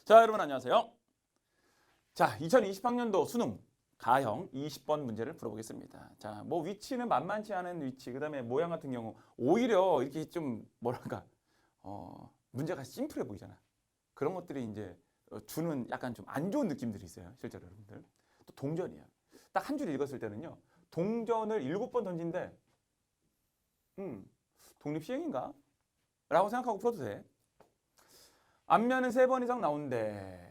자, 여러분 안녕하세요. 자, 2020학년도 수능 가형 20번 문제를 풀어보겠습니다. 자, 뭐 위치는 만만치 않은 위치, 그 다음에 모양 같은 경우 오히려 이렇게 좀 뭐랄까 문제가 심플해 보이잖아. 그런 것들이 이제 주는 약간 좀 안 좋은 느낌들이 있어요. 실제로 여러분들. 또 동전이야. 딱 한 줄 읽었을 때는요. 동전을 7번 던진대. 독립시행인가? 라고 생각하고 풀어도 돼. 앞면은 3번 이상 나오는데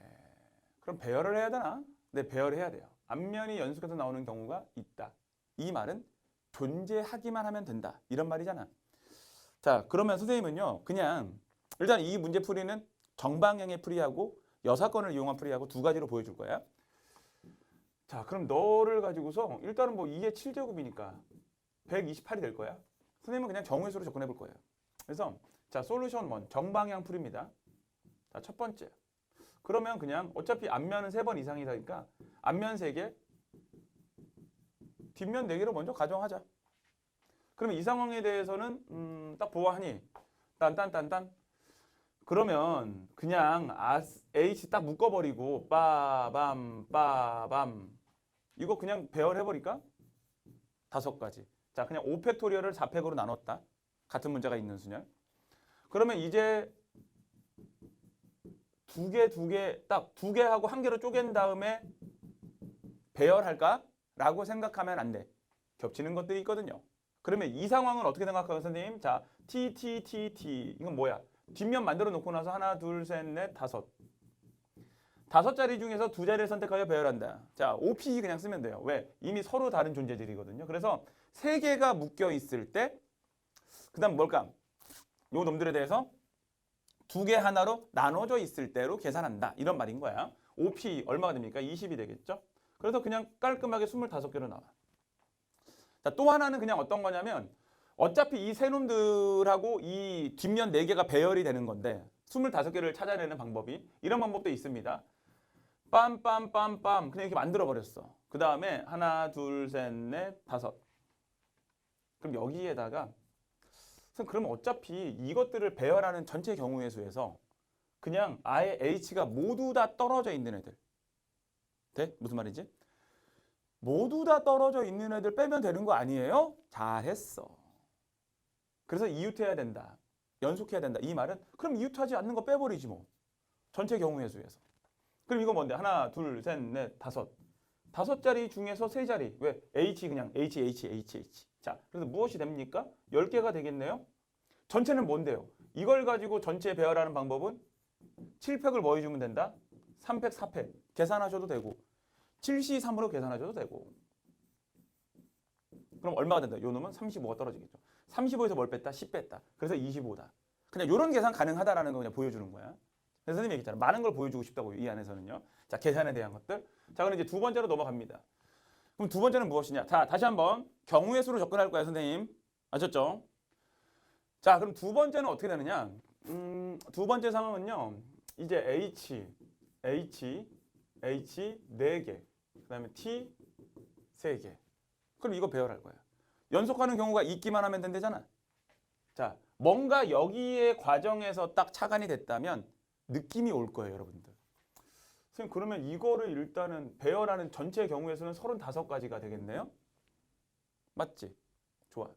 그럼 배열을 해야 되나? 네, 배열을 해야 돼요. 앞면이 연속해서 나오는 경우가 있다. 이 말은 존재하기만 하면 된다. 이런 말이잖아. 자, 그러면 선생님은요. 그냥 일단 이 문제 풀이는 정방향의 풀이하고 여사건을 이용한 풀이하고 두 가지로 보여줄 거야. 자, 그럼 너를 가지고서 일단은 뭐 2의 7제곱이니까 128이 될 거야. 선생님은 그냥 정의수로 접근해 볼 거예요. 그래서 자, 솔루션 1 정방향 풀이입니다. 자, 첫 번째. 그러면 그냥 어차피 앞면은 3번 이상이니까 앞면 3개, 뒷면 4개로 먼저 가정하자. 그러면 이 상황에 대해서는 딱 보아하니 딴딴딴딴 그러면 그냥 H 딱 묶어버리고 빠밤 빠밤 이거 그냥 배열해버릴까? 5가지. 자, 그냥 5팩토리얼을 4팩으로 나눴다. 같은 문제가 있는 수냐. 그러면 이제 두 개, 딱 2개 하고 1개로 쪼갠 다음에 배열할까? 라고 생각하면 안 돼. 겹치는 것들이 있거든요. 그러면 이 상황은 어떻게 생각하세요, 선생님? 자, T. 이건 뭐야? 뒷면 만들어 놓고 나서 하나, 둘, 셋, 넷, 5. 5자리 중에서 2자리를 선택하여 배열한다. 자, OP 그냥 쓰면 돼요. 왜? 이미 서로 다른 존재들이거든요. 그래서 3개가 묶여 있을 때, 그 다음 뭘까? 요 놈들에 대해서 2개 하나로 나눠져 있을 때로 계산한다. 이런 말인 거야. OP 얼마가 됩니까? 20이 되겠죠? 그래서 그냥 깔끔하게 25개로 나와. 자, 또 하나는 그냥 어떤 거냐면 어차피 이 세 놈들하고 이 뒷면 4개가 배열이 되는 건데 25개를 찾아내는 방법이 이런 방법도 있습니다. 빰빰빰빰 그냥 이렇게 만들어 버렸어. 그 다음에 하나, 둘, 셋, 넷, 5. 그럼 여기에다가 그럼 어차피 이것들을 배열하는 전체 경우의 수에서 그냥 아예 H가 모두 다 떨어져 있는 애들. 돼? 무슨 말이지? 모두 다 떨어져 있는 애들 빼면 되는 거 아니에요? 잘했어. 그래서 이웃해야 된다. 연속해야 된다. 이 말은 그럼 이웃하지 않는 거 빼버리지 뭐. 전체 경우의 수에서. 그럼 이거 뭔데? 하나, 둘, 셋, 넷, 5. 5자리 중에서 3자리. 왜? H 그냥 H. 자, 그래서 무엇이 됩니까? 10개가 되겠네요. 전체는 뭔데요? 이걸 가지고 전체 배열하는 방법은 7팩을 뭐 해주면 된다? 3팩, 4팩. 계산하셔도 되고 7C3으로 계산하셔도 되고 그럼 얼마가 된다? 요 놈은 35가 떨어지겠죠. 35에서 뭘 뺐다? 10 뺐다. 그래서 25다. 그냥 이런 계산 가능하다라는 거 그냥 보여주는 거야. 그래서 선생님이 얘기했잖아. 많은 걸 보여주고 싶다고 이 안에서는요. 자, 계산에 대한 것들. 자, 그럼 이제 두 번째로 넘어갑니다. 그럼 두 번째는 무엇이냐? 자, 다시 한번 경우의 수로 접근할 거야, 선생님. 아셨죠? 자, 그럼 두 번째는 어떻게 되느냐? 두 번째 상황은요. 이제 H 4개. 그 다음에 T 3개. 그럼 이거 배열할 거야. 연속하는 경우가 있기만 하면 된대잖아. 자, 뭔가 여기에 과정에서 딱 착안이 됐다면 느낌이 올 거예요, 여러분들. 선생님, 그러면 이거를 일단은 배열하는 전체 경우의 수는 35가지가 되겠네요? 맞지? 좋아.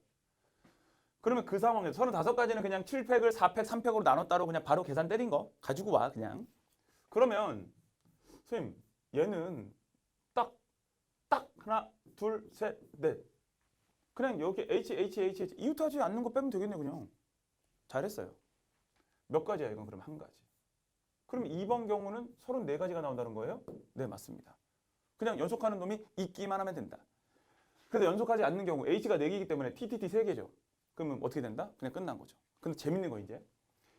그러면 그 상황에서 35가지는 그냥 7팩을 4팩, 3팩으로 나눴다로 그냥 바로 계산 때린 거 가지고 와, 그냥. 그러면 선생님, 얘는 딱 하나, 둘, 셋, 넷. 그냥 여기 H 이웃하지 않는 거 빼면 되겠네, 그냥. 잘했어요. 몇 가지야, 이건 그럼 한 가지. 그럼 2번 경우는 34가지가 나온다는 거예요? 네, 맞습니다. 그냥 연속하는 놈이 있기만 하면 된다. 그래서 연속하지 않는 경우 H가 4개이기 때문에 TTT 3개죠. 그러면 어떻게 된다? 그냥 끝난 거죠. 근데 재밌는 거 이제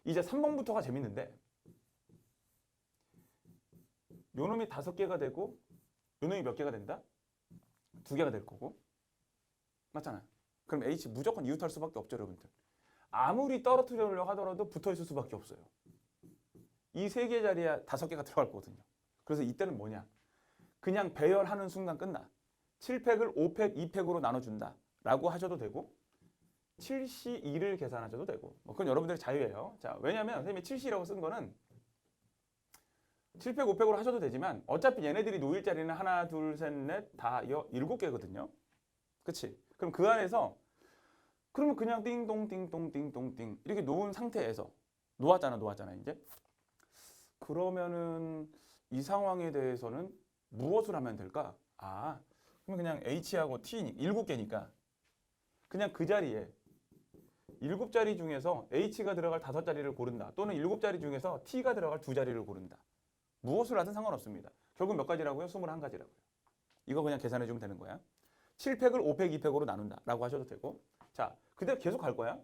3번부터가 재밌는데 요 놈이 5개가 되고 요 놈이 몇 개가 된다? 2개가 될 거고 맞잖아요. 그럼 H 무조건 이웃할 수밖에 없죠, 여러분들. 아무리 떨어뜨리려고 하더라도 붙어있을 수밖에 없어요. 이 3개 자리에 5개가 들어갈 거거든요. 그래서 이때는 뭐냐? 그냥 배열하는 순간 끝나. 7팩을 5팩, 2팩으로 나눠준다 라고 하셔도 되고 7C2를 계산하셔도 되고 그건 여러분들의 자유예요. 자, 왜냐하면 선생님이 7C라고 쓴 거는 7팩, 5팩으로 하셔도 되지만 어차피 얘네들이 놓일 자리는 하나, 둘, 셋, 넷, 다 7개거든요. 그치? 그럼 그 안에서 그러면 그냥 띵동 띵동 띵동 띵 이렇게 놓은 상태에서 놓았잖아 이제. 그러면은 이 상황에 대해서는 무엇을 하면 될까? 아, 그러면 그냥 H하고 T 7개니까 그냥 그 자리에 7자리 중에서 H가 들어갈 5자리를 고른다. 또는 7자리 중에서 T가 들어갈 2자리를 고른다. 무엇을 하든 상관없습니다. 결국 몇 가지라고요? 21가지라고요. 이거 그냥 계산해주면 되는 거야. 7팩을 5팩, 2팩으로 나눈다 라고 하셔도 되고. 자, 그대로 계속 갈 거야.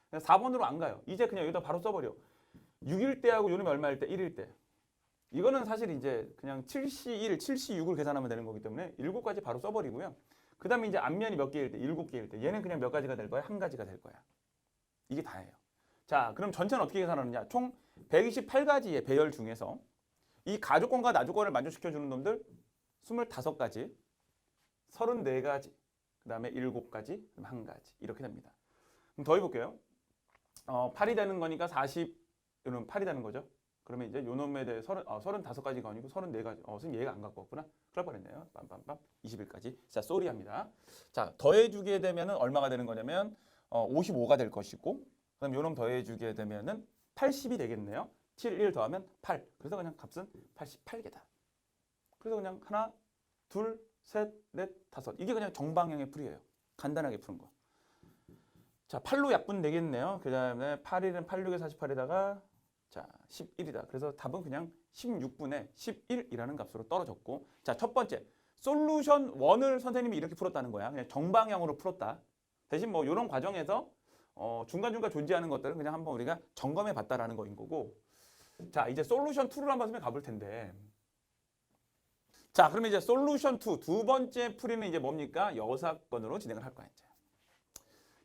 그냥 4번으로 안 가요. 이제 그냥 여기다 바로 써버려. 6일 때하고 요놈이 얼마일 때? 1일 때. 이거는 사실 이제 그냥 7C1, 7C6을 계산하면 되는 거기 때문에 7가지 바로 써버리고요. 그 다음에 이제 앞면이 몇 개일 때? 7개일 때. 얘는 그냥 몇 가지가 될 거야? 한 가지가 될 거야. 이게 다예요. 자, 그럼 전체는 어떻게 계산하느냐? 총 128가지의 배열 중에서 이 가족권과 나족권을 만족시켜주는 놈들 25가지, 34가지, 그 다음에 7가지, 그럼 1가지 이렇게 됩니다. 그럼 더 해볼게요. 8이 되는 거니까 40, 이런 8이 되는 거죠. 그러면 이제 요 놈에 대해 35가지가 아니고 34가지. 선생님 얘가 안 갖고 왔구나. 그럴 뻔했네요. 빰빰빰. 21까지. 자, 쏘리합니다. 자, 더해주게 되면은 얼마가 되는 거냐면 55가 될 것이고, 그다음 요놈 더해주게 되면은 80이 되겠네요. 7, 1 더하면 8. 그래서 그냥 값은 88개다. 그래서 그냥 하나, 둘, 셋, 넷, 다섯. 이게 그냥 정방향의 풀이에요. 간단하게 푸는 거. 자, 8로 약분 되겠네요. 그 다음에 8일은 8, 6에 48에다가 자, 11이다. 그래서 답은 그냥 16분의 11이라는 값으로 떨어졌고, 자, 첫 번째 솔루션 1을 선생님이 이렇게 풀었다는 거야. 그냥 정방향으로 풀었다. 대신 뭐 이런 과정에서 중간중간 존재하는 것들은 그냥 한번 우리가 점검해 봤다라는 거인 거고. 자, 이제 솔루션 2를 한번 선생님 가볼 텐데. 자, 그러면 이제 솔루션 2 두 번째 풀이는 이제 뭡니까? 여사건으로 진행을 할 거야, 이제.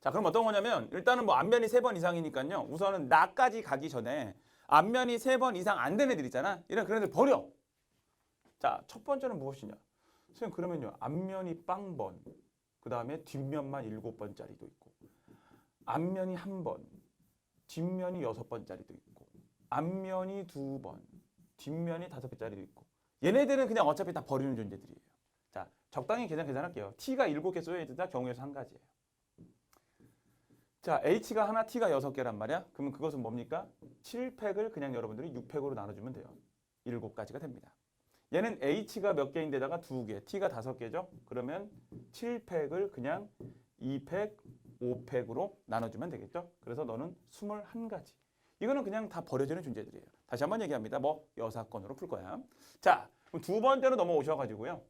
자, 그럼 어떤 거냐면 일단은 뭐 앞면이 3번 이상이니까요. 우선은 나까지 가기 전에 앞면이 3번 이상 안 된 애들 있잖아. 이런 그런 애들 버려. 자, 첫 번째는 무엇이냐? 선생님 그러면요. 앞면이 빵번, 그 다음에 뒷면만 7번짜리도 있고, 앞면이 1번, 뒷면이 6번짜리도 있고, 앞면이 2번, 뒷면이 5번짜리도 있고. 얘네들은 그냥 어차피 다 버리는 존재들이에요. 자, 적당히 계산할게요. T가 7개 쏘여있다 경우에서 한 가지예요. 자, H가 하나, T가 6개란 말이야. 그러면 그것은 뭡니까? 7팩을 그냥 여러분들이 6팩으로 나눠주면 돼요. 7가지가 됩니다. 얘는 H가 몇 개인데다가 2개, T가 5개죠. 그러면 7팩을 그냥 2팩, 5팩으로 나눠주면 되겠죠. 그래서 너는 21가지. 이거는 그냥 다 버려지는 존재들이에요. 다시 한번 얘기합니다. 뭐 여사건으로 풀 거야. 자, 그럼 두 번째로 넘어오셔가지고요.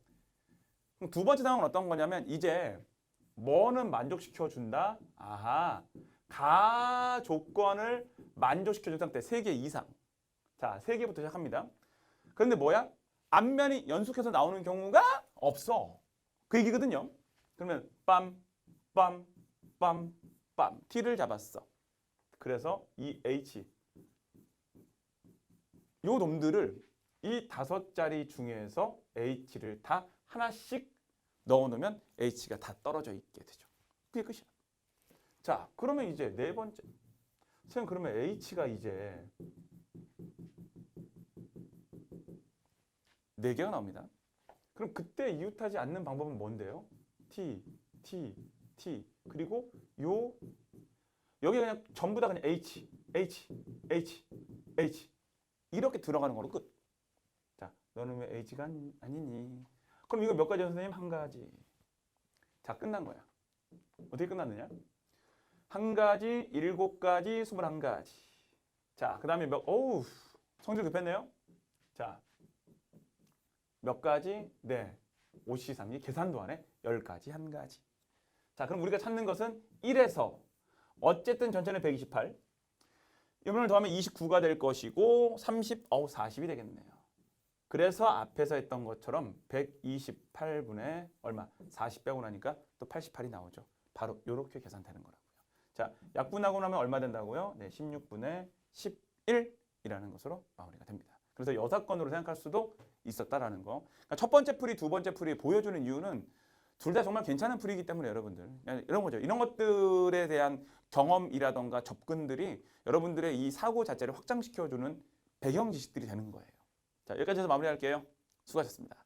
그럼 두 번째 상황은 어떤 거냐면 이제 뭐는 만족시켜준다? 아하, 가 조건을 만족시켜준 상태 3개 이상. 자, 3개부터 시작합니다. 그런데 뭐야? 앞면이 연속해서 나오는 경우가 없어. 그 얘기거든요. 그러면 빰, 빰, 빰, 빰. T를 잡았어. 그래서 이 H, 요 놈들을 이 5자리 중에서 H를 다 하나씩 넣어놓으면 H가 다 떨어져 있게 되죠. 그게 끝이야. 자, 그러면 이제 네 번째. 선생님 그러면 H가 이제 4개가 나옵니다. 그럼 그때 이웃하지 않는 방법은 뭔데요? T, T, T. 그리고 여기 그냥 전부 다 그냥 H, H, H, H. 이렇게 들어가는 거로 끝. 자, 너는 왜 H가 아니니? 그럼 이거 몇 가지요, 선생님? 한 가지. 자, 끝난 거야. 어떻게 끝났느냐? 한 가지, 7가지, 21가지. 자, 그 다음에 성질 급했네요. 자, 몇 가지? 네. 5C, 3이 계산도 안 해. 10가지, 한 가지. 자, 그럼 우리가 찾는 것은 1에서 어쨌든 전체는 128. 이번을 더하면 29가 될 것이고 40이 되겠네요. 그래서 앞에서 했던 것처럼 128분의 얼마? 40 빼고 나니까 또 88이 나오죠. 바로 이렇게 계산되는 거라고요. 자, 약분하고 나면 얼마 된다고요? 네, 16분의 11이라는 것으로 마무리가 됩니다. 그래서 여사건으로 생각할 수도 있었다라는 거. 그러니까 첫 번째 풀이, 두 번째 풀이 보여주는 이유는 둘 다 정말 괜찮은 풀이기 때문에 여러분들 이런 거죠. 이런 것들에 대한 경험이라던가 접근들이 여러분들의 이 사고 자체를 확장시켜주는 배경 지식들이 되는 거예요. 자, 여기까지 해서 마무리할게요. 수고하셨습니다.